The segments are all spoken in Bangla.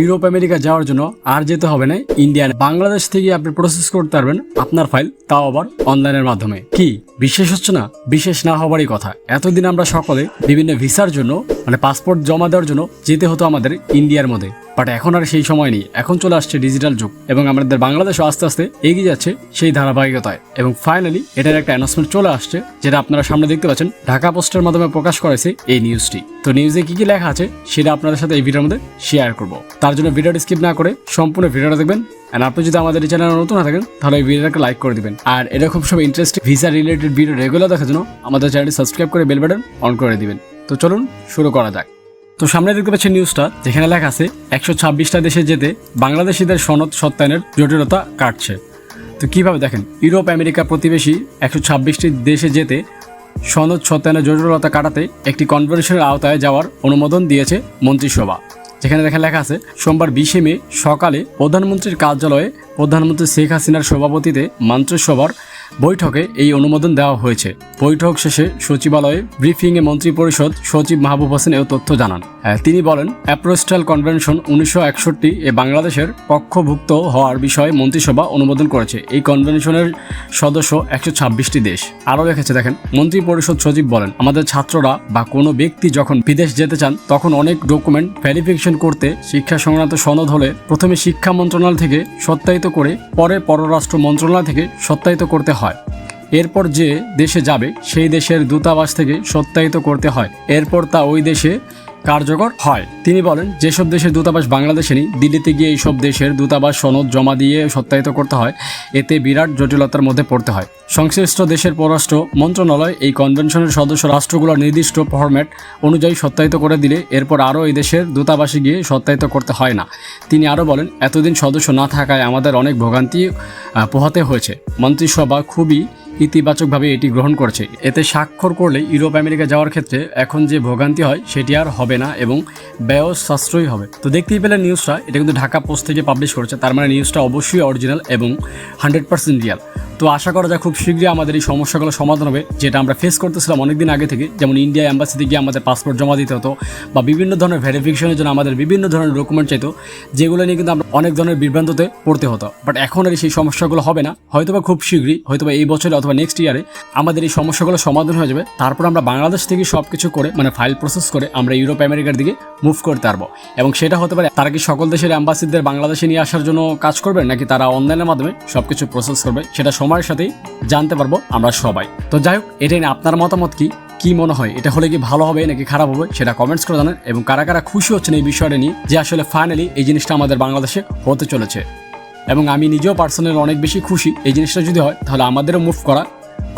ইউরোপ আমেরিকা যাওয়ার জন্য আর যেতে হবে না ইন্ডিয়ান, বাংলাদেশ থেকে আপনি প্রসেস করতে পারবেন আপনার ফাইল, তাও আবার অনলাইনের মাধ্যমে। কি বিশেষ হচ্ছে না? বিশেষ না হবারই কথা। এতদিন আমরা সকলে বিভিন্ন ভিসার জন্য মানে পাসপোর্ট জমা দেওয়ার জন্য যেতে হতো আমাদের ইন্ডিয়ার মধ্যে, বাট এখন আর সেই সময় নেই। এখন চলে আসছে ডিজিটাল যুগ এবং আমাদের বাংলাদেশও আস্তে আস্তে এগিয়ে যাচ্ছে সেই ধারাবাহিকতায়। এবং ফাইনালি এটার একটা অ্যানাউন্সমেন্ট চলে আসছে, যেটা আপনারা সামনে দেখতে পাচ্ছেন। ঢাকা পোস্টের মাধ্যমে প্রকাশ করেছে এই নিউজটি। তো নিউজে কি কি লেখা আছে সেটা আপনাদের সাথে এই ভিডিওর মধ্যে শেয়ার করব। তার জন্য ভিডিওটি স্কিপ না করে সম্পূর্ণ ভিডিওটা দেখবেন। আর আপনি যদি আমাদের এই চ্যানেলে নতুন না থাকেন তাহলে এই ভিডিওটাকে লাইক করে দিবেন। আর এরকম সব interesting visa related video regular দেখার জন্য আমাদের চ্যানেলটি সাবস্ক্রাইব করে বেল বাটন অন করে দিবেন। তো চলুন শুরু করা যাক। তো সামনে দেখতে পাচ্ছেন নিউজটা, যেখানে লেখা আছে 126টা দেশে যেতে বাংলাদেশিদের সনদ সত্যায়নের জটিলতা কাটছে। তো কিভাবে দেখেন, ইউরোপ আমেরিকা প্রতিবেশী 126টি দেশে যেতে সনদ সত্যায়নের জটিলতা কাটাতে একটি কনভেনশনের আওতায় যাওয়ার অনুমোদন দিয়েছে মন্ত্রিসভা। যেখানে দেখেন লেখা আছে সোমবার 20 মে সকালে প্রধানমন্ত্রীর কার্যালয়ে প্রধানমন্ত্রী শেখ হাসিনার সভাপতিতে মন্ত্রিসভার বৈঠকে এই অনুমোদন দেওয়া হয়েছে। বৈঠক শেষে সচিবালয়ে ব্রিফিংয়ে মন্ত্রিপরিষদ সচিব মাহবুব হোসেন এই তথ্য জানান। তিনি বলেন, অ্যাপ্রোস্টাল কনভেনশন 1961 এ বাংলাদেশের পক্ষভুক্ত হওয়ার বিষয়ে মন্ত্রিসভা অনুমোদন করেছে। এই কনভেনশনের সদস্য 126টি দেশ। আরও লেখেছে দেখেন, মন্ত্রিপরিষদ সচিব বলেন, আমাদের ছাত্ররা বা কোনো ব্যক্তি যখন বিদেশ যেতে চান তখন অনেক ডকুমেন্ট ভেরিফিকেশন করতে শিক্ষা সংক্রান্ত সনদ হলে প্রথমে শিক্ষা মন্ত্রণালয় থেকে সত্যায়িত করে পরে পররাষ্ট্র মন্ত্রণালয় থেকে সত্যায়িত করতে হয়। এরপর যে দেশে যাবে সেই দেশের দূতাবাস থেকে সত্যায়িত করতে হয়। এরপর তা ওই দেশে কার্যকর হয়। তিনি বলেন, যেসব দেশের দূতাবাস বাংলাদেশে নেই, দিল্লিতে গিয়ে এইসব দেশের দূতাবাস সনদ জমা দিয়ে সত্যায়িত করতে হয়। এতে বিরাট জটিলতার মধ্যে পড়তে হয়। সংশ্লিষ্ট দেশের পররাষ্ট্র মন্ত্রণালয় এই কনভেনশনের সদস্য রাষ্ট্রগুলোর নির্দিষ্ট ফরম্যাট অনুযায়ী সত্যায়িত করে দিলে এরপর আরও এই দেশের দূতাবাসে গিয়ে সত্যায়িত করতে হয় না। তিনি আরও বলেন, এতদিন সদস্য না থাকায় আমাদের অনেক ভোগান্তি পোহাতে হয়েছে। মন্ত্রিসভা খুবই ইতিবাচকভাবে এটি গ্রহণ করছে। এতে স্বাক্ষর করলে ইউরোপ আমেরিকা যাওয়ার ক্ষেত্রে এখন যে ভোগান্তি হয় সেটি আর হবে না এবং ব্যয় সাশ্রয়ী হবে। তো দেখতেই পেলেন নিউজটা, এটা কিন্তু ঢাকা পোস্ট থেকে পাবলিশ করেছে। তার মানে নিউজটা অবশ্যই অরিজিনাল এবং 100% রিয়াল। তো আশা করা যায় খুব শীঘ্রই আমাদের এই সমস্যাগুলো সমাধান হবে, যেটা আমরা ফেস করতেছিলাম অনেকদিন আগে থেকে। যেমন ইন্ডিয়া অ্যাম্বাসিতে গিয়ে আমাদের পাসপোর্ট জমা দিতে হতো বা বিভিন্ন ধরনের ভেরিফিকেশনের জন্য আমাদের বিভিন্ন ধরনের ডকুমেন্ট চাইতো, যেগুলো নিয়ে কিন্তু আমরা অনেক ধরনের বিভ্রান্ততে পড়তে হতো। বাট এখন আর সেই সমস্যাগুলো হবে না। হয়তোবা খুব শীঘ্রই, হয়তোবা এই বছরে অথবা নেক্সট ইয়ারে আমাদের এই সমস্যাগুলো সমাধান হয়ে যাবে। তারপর আমরা বাংলাদেশ থেকে সব কিছু করে মানে ফাইল প্রসেস করে আমরা ইউরোপ আমেরিকার দিকে মুভ করতে পারবো। এবং সেটা হতে পারে তারা কি সকল দেশের অ্যাম্বাসিদের বাংলাদেশে নিয়ে আসার জন্য কাজ করবে, নাকি তারা অনলাইনের মাধ্যমে সবকিছু প্রসেস করবে, সেটা সময়ের সাথেই জানতে পারবো আমরা সবাই। তো যাই হোক, এটাই না আপনার মতামত কি মনে হয়, এটা হলে কি ভালো হবে নাকি খারাপ হবে সেটা কমেন্টস করে জানান। এবং কারা কারা খুশি হচ্ছেন এই বিষয়টা নিয়ে, যে আসলে ফাইনালি এই জিনিসটা আমাদের বাংলাদেশে হতে চলেছে। এবং আমি নিজেও পার্সোনালি অনেক বেশি খুশি। এই জিনিসটা যদি হয় তাহলে আমাদেরও মুভ করা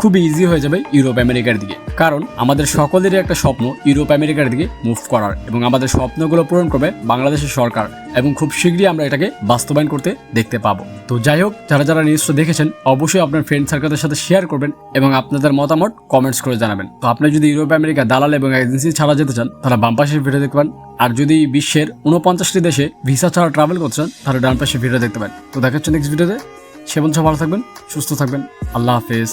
খুবই ইজি হয়ে যাবে ইউরোপ আমেরিকার দিকে। কারণ আমাদের সকলেরই একটা স্বপ্ন ইউরোপ আমেরিকার দিকে মুভ করার, এবং আমাদের স্বপ্নগুলো পূরণ করবে বাংলাদেশের সরকার। এবং খুব শীঘ্রই আমরা এটাকে বাস্তবায়ন করতে দেখতে পাবো। তো যাই হোক, যারা যারা নিউজটা দেখেছেন অবশ্যই আপনার ফ্রেন্ড সার্কেলের সাথে শেয়ার করবেন এবং আপনাদের মতামত কমেন্টস করে জানাবেন। তো আপনি যদি ইউরোপ আমেরিকা দালাল এবং এজেন্সি ছাড়া যেতে চান তাহলে বাম পাশের ভিডিও দেখতে পান। আর যদি বিশ্বের 49টি দেশে ভিসা ছাড়া ট্রাভেল করতে চান তাহলে ডান পাশে ভিডিও দেখতে পান। তো দেখাচ্ছেন নেক্সট ভিডিওতে। সে বলছে ভালো থাকবেন, সুস্থ থাকবেন। আল্লাহ হাফেজ।